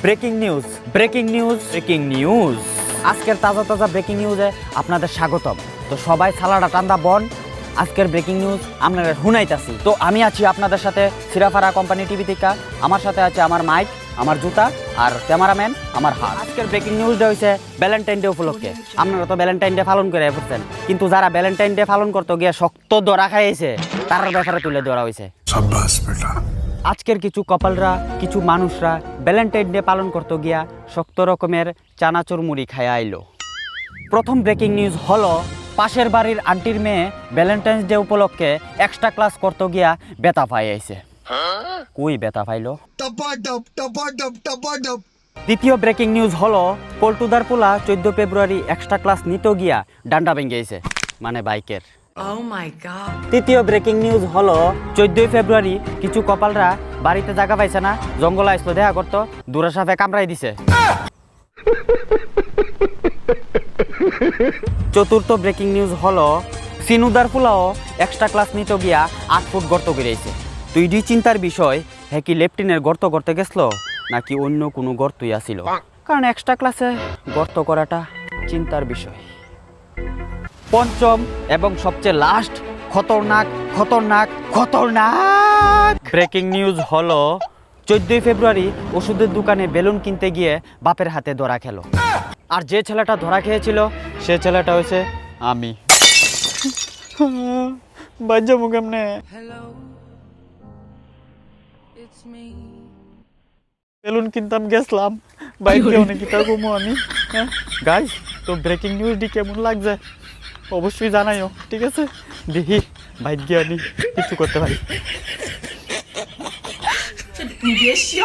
Breaking news breaking news breaking news আজকের তাজা তাজা ব্রেকিং নিউজে আপনাদের স্বাগতম। তো সবাই সালাডা টান্দা বন, আজকের ব্রেকিং নিউজ আপনারা শুনাইতাছি। তো আমি আছি আপনাদের সাথে সিরাফারা কোম্পানি টিভি থেকে। আমার সাথে আছে আমার মাইক, আমার জুতা আর ক্যামেরাম্যান আমার হাত। আজকের ব্রেকিং নিউজটা হয়েছে ভ্যালেন্টাইন ডে উপলক্ষে। আপনারা তো ভ্যালেন্টাইন ডে পালন করে পড়ছেন, কিন্তু যারা ভ্যালেন্টাইন ডে পালন করতে গিয়ে শক্ত ধরা খাইয়েছে তার ব্যাপারে তুলে ধরা হয়েছে। আজকের কিছু কপালরা, কিছু মানুষরা ভ্যালেন্টাইন ডে পালন করতে গিয়া শক্ত রকমের চানাচুর মুড়ি খাইয়া আইলো। প্রথম ব্রেকিং নিউজ হলো, পাশের বাড়ির আন্টির মেয়ে ভ্যালেন্টাইন্স ডে উপলক্ষে এক্সট্রা ক্লাস করতে গিয়া বেতা পাই আইছে। কই বেতা পাইলো? দ্বিতীয় ব্রেকিং নিউজ হলো, পল্টুদার পোলা 14 ফেব্রুয়ারি এক্সট্রা ক্লাস নিতে গিয়া ডান্ডা ভেঙে গেছে, মানে বাইকের। Oh my god. তৃতীয় ব্রেকিং নিউজ হলো, 14 ফেব্রুয়ারি কিছু কপালরা বাড়িতে জায়গা পাইছে না, জঙ্গল আসলো দেখা করতো, দুরাসাফে কামড়াই দিছে। চতুর্থ ব্রেকিং নিউজ হলো, সিনুদার পোলাও এক্সট্রা ক্লাস নিতে গিয়া 8 ফুট গর্ত করেছে। তুই চিন্তার বিষয়, হ্যাঁ কি লেফটিনের গর্ত করতে গেছিল নাকি অন্য কোনো গর্তই আসিল, কারণ এক্সট্রা ক্লাসে গর্ত করাটা চিন্তার বিষয়। পঞ্চম এবং সবচেয়ে লাস্ট খতরনাক খতরনাক খতরনাক ব্রেকিং নিউজ হলো, 14 ফেব্রুয়ারি ওষুধের দোকানে বেলুন কিনতে গিয়ে বাপের হাতে ধরা খেলো। আর যে ছেলেটা ধরা খেয়েছিল সে ছেলেটা হয়েছে আমি। বাজ্যা মুখে Hello. It's me. বেলুন কিনতাম গেছিলাম, বাইকে অনেক গীতা ঘুমো আমি। গাইস, তো ব্রেকিং নিউজটি কেমন লাগছে অবশ্যই জানাইও, ঠিক আছে? দেখি বাইক গিয়ে আমি কিছু করতে পারি।你别笑。